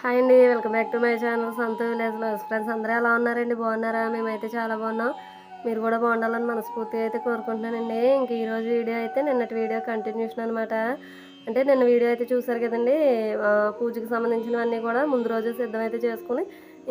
Hi అండి, welcome back to my channel Santhu village vlogs. Friends అందరూ ఎలా ఉన్నారండి? బాగున్నారా? మేమైతే చాలా బాగున్నాం. మీరు కూడా బాగుండాలని మనస్ఫూర్తిగా అయితే కోరుకుంటున్నానండి. ఇంక ఈరోజు వీడియో అయితే నిన్నటి వీడియో కంటిన్యూషన్ అనమాట. అంటే నిన్న వీడియో అయితే చూసారు కదండి. పూజకి సంబంధించినవన్నీ కూడా ముందు రోజే సిద్ధమైతే చేసుకుని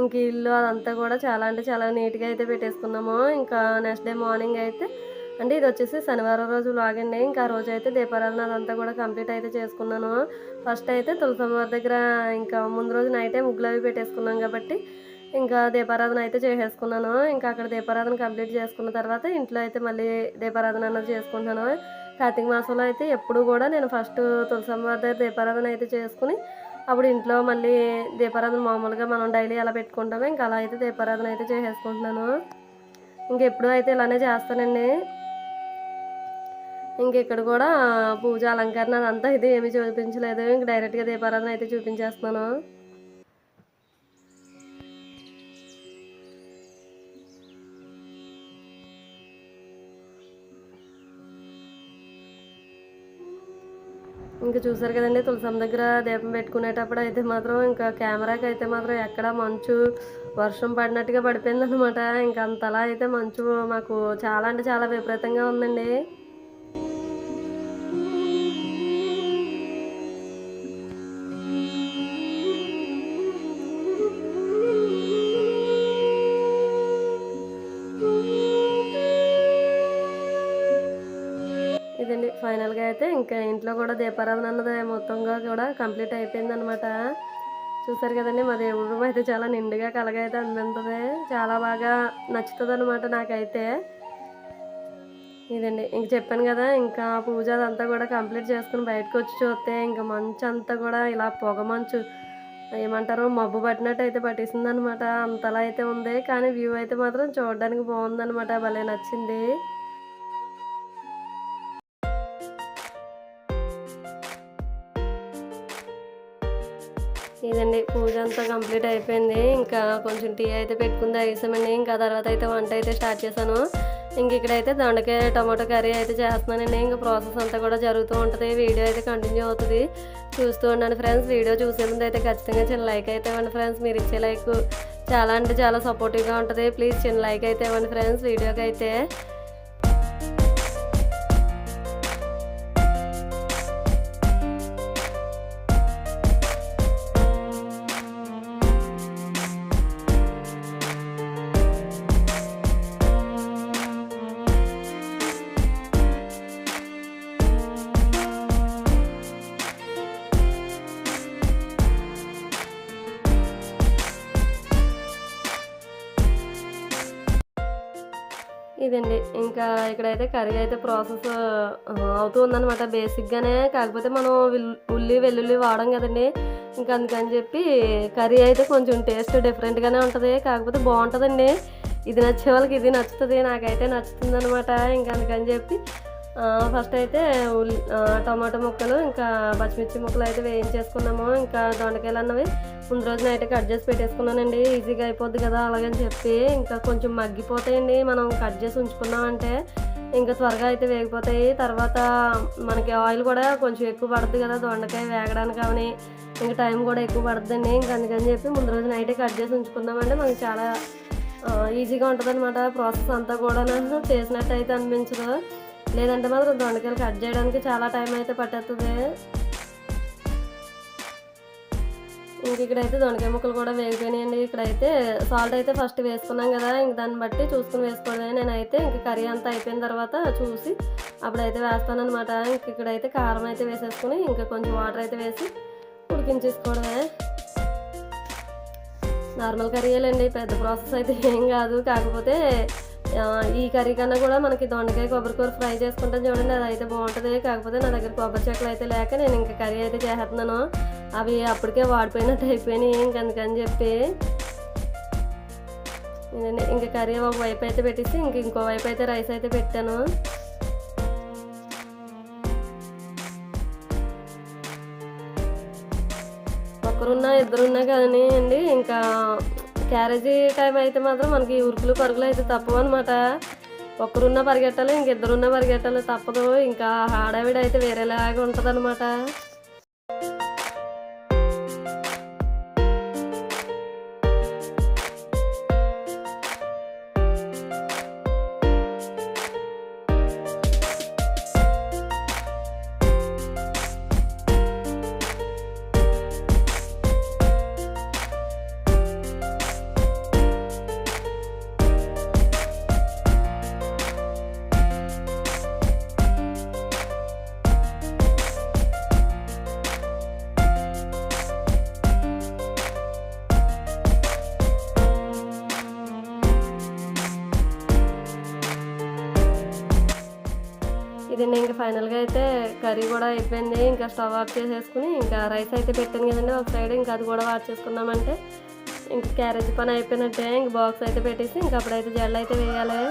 ఇంక ఇల్లు అదంతా కూడా చాలా అంటే చాలా నీట్గా అయితే పెట్టేసుకున్నాము. ఇంకా నెక్స్ట్ డే మార్నింగ్ అయితే అంటే ఇది వచ్చేసి శనివారం రోజు వ్లాగ్ అండి. ఇంకా ఆ రోజు అయితే దీపారాధన అదంతా కూడా కంప్లీట్ అయితే చేసుకున్నాను. ఫస్ట్ అయితే తులసమ్మవారి దగ్గర ఇంకా ముందు రోజు నైటే ముగ్గులు అవి పెట్టేసుకున్నాం కాబట్టి ఇంకా దీపారాధన అయితే చేసేసుకున్నాను. ఇంకా అక్కడ దీపారాధన కంప్లీట్ చేసుకున్న తర్వాత ఇంట్లో అయితే మళ్ళీ దీపారాధన అన్నది చేసుకుంటున్నాను. కార్తీక మాసంలో అయితే ఎప్పుడు కూడా నేను ఫస్ట్ తులసమ్మవారి దగ్గర దీపారాధన అయితే చేసుకుని అప్పుడు ఇంట్లో మళ్ళీ దీపారాధన మామూలుగా మనం డైలీ ఎలా పెట్టుకుంటామో ఇంకా అలా అయితే దీపారాధన అయితే చేసేసుకుంటున్నాను. ఇంకెప్పుడు అయితే ఇలానే చేస్తానండి. ఇక్కడ కూడా పూజ అలంకరణ అదంతా ఇది ఏమీ చూపించలేదు. ఇంక డైరెక్ట్గా దీపారాధన అయితే చూపించేస్తున్నాను. ఇంకా చూసారు కదండి, తులసమ్మ దగ్గర దీపం పెట్టుకునేటప్పుడు అయితే మాత్రం ఇంకా కెమెరాకి అయితే మాత్రం ఎక్కడ మంచు వర్షం పడినట్టుగా పడిపోయింది అనమాట. ఇంకా అంతలా అయితే మంచు మాకు చాలా అంటే చాలా విపరీతంగా ఉందండి. ఇదండి ఫైనల్గా అయితే ఇంకా ఇంట్లో కూడా దీపారాధన అన్నది మొత్తంగా కూడా కంప్లీట్ అయిపోయింది అనమాట. చూసారు కదండి, మా దేవుడు రూమ్ అయితే చాలా నిండుగా కలగైతే అందింటుంది. చాలా బాగా నచ్చుతుంది అనమాట నాకైతే. ఇదండి ఇంక చెప్పాను కదా, ఇంకా పూజ అదంతా కూడా కంప్లీట్ చేసుకుని బయటకు వచ్చి చూస్తే ఇంకా మంచు అంతా కూడా ఇలా పొగ మంచు ఏమంటారు మబ్బు పట్టినట్టు అయితే పట్టేసింది అనమాట. అంతలా అయితే ఉంది, కానీ వ్యూ అయితే మాత్రం చూడడానికి బాగుందనమాట. భలే నచ్చింది. ఇదండి పూజ అంతా కంప్లీట్ అయిపోయింది. ఇంకా కొంచెం టీ అయితే పెట్టుకుని తాగేసామండి. ఇంకా తర్వాత అయితే వంట అయితే స్టార్ట్ చేశాను. ఇక్కడైతే దొండకాయ టమాటో కర్రీ అయితే చేస్తున్నానండి. ఇంకా ప్రాసెస్ అంతా కూడా జరుగుతూ ఉంటుంది. వీడియో అయితే కంటిన్యూ అవుతుంది, చూస్తూ ఉండండి ఫ్రెండ్స్. వీడియో చూసే ముందు అయితే ఖచ్చితంగా చిన్న లైక్ అయితే ఇవ్వండి ఫ్రెండ్స్. మీరు ఇచ్చే లైక్ చాలా అంటే చాలా సపోర్టివ్గా ఉంటుంది. ప్లీజ్ చిన్న లైక్ అయితే ఇవ్వండి ఫ్రెండ్స్ వీడియోకి అయితే. ఇదండి ఇంకా ఇక్కడైతే కర్రీ అయితే ప్రాసెస్ అవుతుందన్నమాట బేసిక్గానే. కాకపోతే మనం ఉల్లి వెల్లుల్లి వాడం కదండి, ఇంకా అందుకని చెప్పి కర్రీ అయితే కొంచెం టేస్ట్ డిఫరెంట్గానే ఉంటుంది. కాకపోతే బాగుంటుందండి. ఇది నచ్చే వాళ్ళకి ఇది నచ్చుతుంది, నాకైతే నచ్చుతుంది అనమాట. ఇంకా అందుకని చెప్పి ఫస్ట్ అయితే టమాటో ముక్కలు ఇంకా పచ్చిమిర్చి ముక్కలు అయితే వేయించేసుకున్నాము. ఇంకా దొండకాయలు అన్నవి ముందు రోజు నైట్ కట్ చేసి పెట్టేసుకున్నానండి. ఈజీగా అయిపోద్ది కదా అలాగని చెప్పి. ఇంకా కొంచెం మగ్గిపోతాయండి మనం కట్ చేసి ఉంచుకున్నామంటే, ఇంకా త్వరగా అయితే వేగిపోతాయి. తర్వాత మనకి ఆయిల్ కూడా కొంచెం ఎక్కువ పడుతుంది కదా దొండకాయ వేగడానికి, కానీ ఇంకా టైం కూడా ఎక్కువ పడుతుందండి. ఇంకా అందుకని చెప్పి ముందు రోజు నైటే కట్ చేసి ఉంచుకున్నామంటే మనకి చాలా ఈజీగా ఉంటుంది అనమాట. ప్రాసెస్ అంతా కూడా చేసినట్టు అయితే అనిపించదు. లేదంటే మాత్రం దొండకాయలు కట్ చేయడానికి చాలా టైం అయితే పట్టేస్తుంది. ఇక్కడైతే దొండకాయ ముక్కలు కూడా వేగిపోయినాయండి. ఇక్కడైతే సాల్ట్ అయితే ఫస్ట్ వేసుకున్నాం కదా, ఇంక దాన్ని బట్టి చూసుకుని వేసుకోవడమే. నేనైతే ఇంక కర్రీ అంతా అయిపోయిన తర్వాత చూసి అప్పుడైతే వేస్తానమాట. ఇక్కడైతే కారం అయితే వేసేసుకుని ఇంకా కొంచెం వాటర్ అయితే వేసి ఉడికించేసుకోవడమే. నార్మల్ కర్రీలండి, పెద్ద ప్రాసెస్ అయితే ఏం కాదు. కాకపోతే ఈ కర్రీ కన్నా కూడా మనకి దొండకాయ కొబ్బరికూర ఫ్రై చేసుకుంటాం చూడండి, అది అయితే బాగుంటుంది. కాకపోతే నా దగ్గర కొబ్బరి చెక్కలు అయితే లేక నేను ఇంకా కర్రీ అయితే చేస్తున్నాను. అవి అప్పటికే వాడిపోయినట్టు అయిపోయినాయి. ఇంక అందుకని చెప్పి ఇంకా కర్రీ ఒక వైపు అయితే పెట్టేసి ఇంకో వైపు అయితే రైస్ అయితే పెట్టాను. ఒకరున్నా ఇద్దరున్నా కానీ అండి, ఇంకా క్యారేజీ టైం అయితే మాత్రం మనకి ఉరుకులు పరుగులు అయితే తప్పవు అనమాట. ఒక్కరున్నా పరిగెట్టాలి, ఇంకిద్దరున్నా పరిగెట్టాలి, తప్పదు. ఇంకా హడావిడి అయితే వేరేలాగా ఉంటుంది అనమాట. ఫైనల్గా అయితే కర్రీ కూడా అయిపోయింది. ఇంకా స్టవ్ ఆఫ్ చేసేసుకుని ఇంకా రైస్ అయితే పెట్టాను కదండి ఒక సైడ్, ఇంకా అది కూడా వాష్ చేసుకున్నామంటే ఇంక క్యారేజ్ పని అయిపోయినట్టే. ఇంక బాక్స్ అయితే పెట్టేసి ఇంక అప్పుడైతే జడలు అయితే వేయాలి.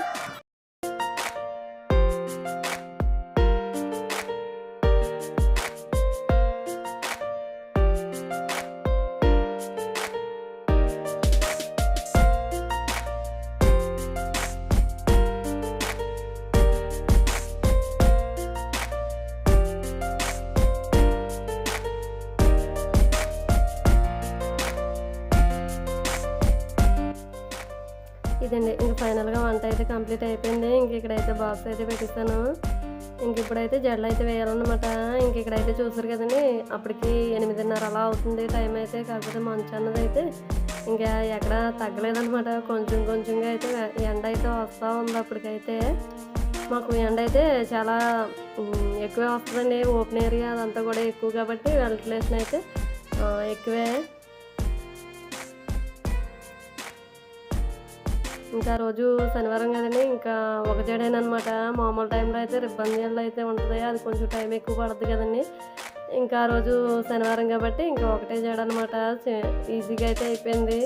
ఇదండి ఇంక ఫైనల్గా వంట అయితే కంప్లీట్ అయిపోయింది. ఇంక ఇక్కడైతే బాక్స్ అయితే పెట్టిస్తాను. ఇంక ఇప్పుడైతే జడలు అయితే వేయాలన్నమాట. ఇంక ఇక్కడైతే చూసారు కదండి, అప్పటికి 8:30 అలా అవుతుంది టైం అయితే. కాకపోతే మంచు అన్నది అయితే ఇంకా ఎక్కడ తగ్గలేదనమాట. కొంచెం కొంచెంగా అయితే ఎండ అయితే వస్తూ ఉంది. అప్పటికైతే మాకు ఎండ అయితే చాలా ఎక్కువే వస్తుందండి. ఓపెన్ ఏరియా అదంతా కూడా ఎక్కువ కాబట్టి వెంటిలేషన్ అయితే ఎక్కువే. ఇంకా రోజు శనివారం కదండి, ఇంకా ఒక జడేనమాట. మామూలు టైంలో అయితే రిబ్బన్ జడలు అయితే ఉంటుంది, అది కొంచెం టైం ఎక్కువ పడుతుంది కదండి. ఇంకా ఆ రోజు శనివారం కాబట్టి ఇంకా ఒకటే జడ అనమాట. ఈజీగా అయితే అయిపోయింది.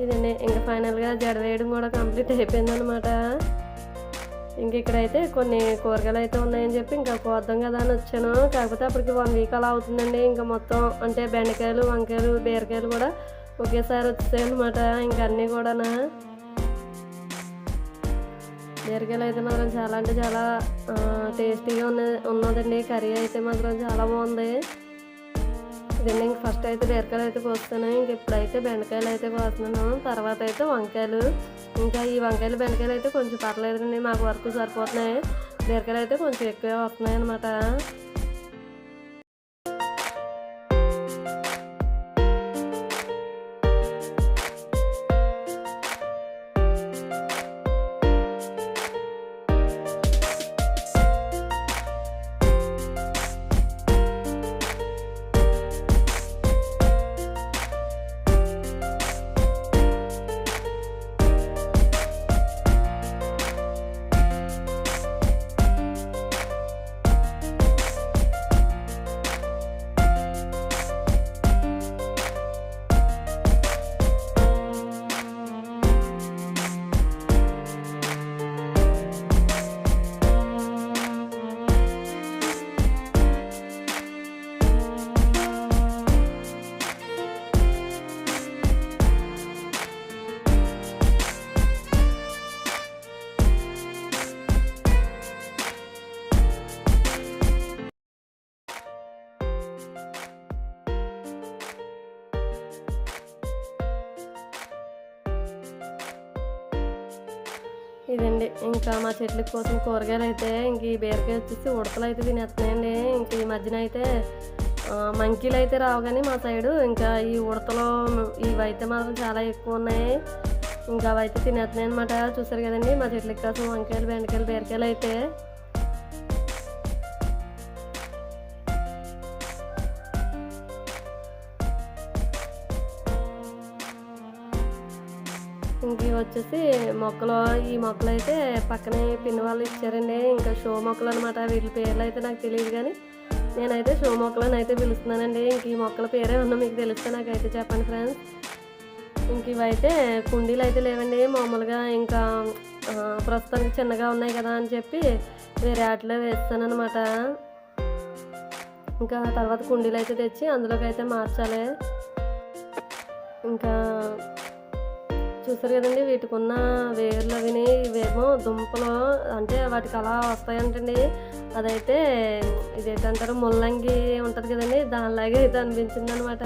ఇదండి ఇంకా ఫైనల్గా జడ వేయడం కూడా కంప్లీట్ అయిపోయింది అనమాట. ఇంక ఇక్కడైతే కొన్ని కూరగాయలు అయితే ఉన్నాయని చెప్పి ఇంకా కోద్దాం కదా అని వచ్చాను. కాకపోతే అప్పటికి 1 వీక్ అలా అవుతుందండి. ఇంకా మొత్తం అంటే బెండకాయలు, వంకాయలు, బీరకాయలు కూడా ఒకేసారి వచ్చాయి అనమాట. ఇంక అన్నీ కూడా బీరకాయలు అయితే మాత్రం చాలా అంటే చాలా టేస్టీగా ఉన్నదండి. కర్రీ అయితే మాత్రం చాలా బాగుంది. ఇదండి ఇంక ఫస్ట్ అయితే బీరకాయలు అయితే కోస్తాను. ఇంక ఇప్పుడైతే బెండకాయలు అయితే కోస్తున్నాను. తర్వాత అయితే వంకాయలు. ఇంకా ఈ వంకాయలు బెండకాయలు అయితే కొంచెం పర్లేదండి, మాకు వరకు సరిపోతున్నాయి. బీరకాయలు అయితే కొంచెం ఎక్కువే వస్తున్నాయి అన్నమాట. ఇదండి ఇంకా మా చెట్ల కోసం కూరగాయలు అయితే ఇంక ఈ బీరకాయ వచ్చేసి ఉడతలు అయితే తినేస్తున్నాయండి. ఇంక ఈ మధ్యన అయితే మంకీలు అయితే రావు, కానీ మా సైడు ఇంకా ఈ ఉడతలు ఇవైతే మాత్రం చాలా ఎక్కువ ఉన్నాయి. ఇంకా అవైతే తినేస్తున్నాయి అనమాట. చూసారు కదండి మా చెట్ల కోసం వంకాయలు, బెండకాయలు, బీరకాయలు అయితే. ఇంక వచ్చేసి ఈ మొక్కలు అయితే పక్కనే పిన్ని వాళ్ళు ఇచ్చారండి. ఇంకా షో మొక్కలు అనమాట. వీటి పేర్లు అయితే నాకు తెలియదు, కానీ నేనైతే షో మొక్కలను అయితే పిలుస్తున్నానండి. ఇంక ఈ మొక్కల పేరేమన్నా మీకు తెలిస్తే నాకైతే చెప్పండి ఫ్రెండ్స్. ఇంక ఇవైతే కుండీలు అయితే లేవండి, మామూలుగా ఇంకా ప్రస్తుతానికి చిన్నగా ఉన్నాయి కదా అని చెప్పి వేరే వాటిలో వేస్తాను అనమాట. ఇంకా తర్వాత కుండీలు అయితే తెచ్చి అందులోకి అయితే మార్చాలి. ఇంకా చూసారు కదండి వీటికి ఉన్న వేర్లు అవిని, ఇవేమో దుంపలు అంటే వాటికి అలా వస్తాయంటండి. అదైతే ఇదేంటంటారు ముల్లంగి ఉంటుంది కదండి, దానిలాగే అయితే అనిపించింది అనమాట.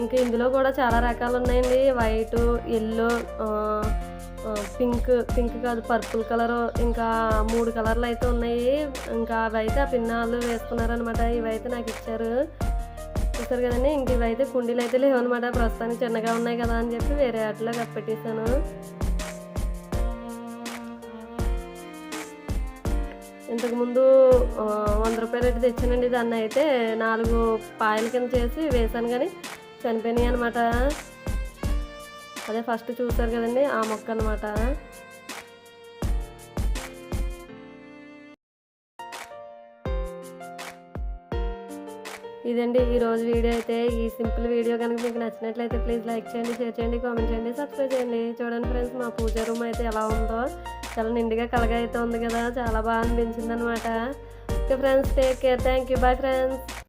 ఇంకా ఇందులో కూడా చాలా రకాలు ఉన్నాయండి. వైట్, ఎల్లో, పింక్ కాదు పర్పుల్ కలరు, ఇంకా 3 కలర్లు అయితే ఉన్నాయి. ఇంకా అవైతే ఆ పిన్నాళ్ళు వేసుకున్నారనమాట. ఇవైతే నాకు ఇచ్చారు. చూసారు కదండి ఇంక ఇవైతే కుండీలు అయితే లేవన్నమాట. ప్రస్తుతానికి చిన్నగా ఉన్నాయి కదా అని చెప్పి వేరే వాటిలో కప్పెట్టేసాను. ఇంతకుముందు 100 రూపాయలు అయితే తెచ్చానండి. దాన్ని అయితే 4 పాయల కింద చేసి వేసాను, కానీ చనిపోయినాయి అనమాట. అదే ఫస్ట్ చూసారు కదండి ఆ మొక్క అనమాట. ఇదండి ఈరోజు వీడియో అయితే. ఈ సింపుల్ వీడియో కనుక మీకు నచ్చినట్లయితే ప్లీజ్ లైక్ చేయండి, షేర్ చేయండి, కామెంట్ చేయండి, సబ్స్క్రైబ్ చేయండి. చూడండి ఫ్రెండ్స్, మా పూజ రూమ్ అయితే ఎలా ఉందో, చాలా నిండుగా కలగా అయితే ఉంది కదా, చాలా బాగా అనిపించింది అనమాట. Okay friends, take care, thank you, bye friends.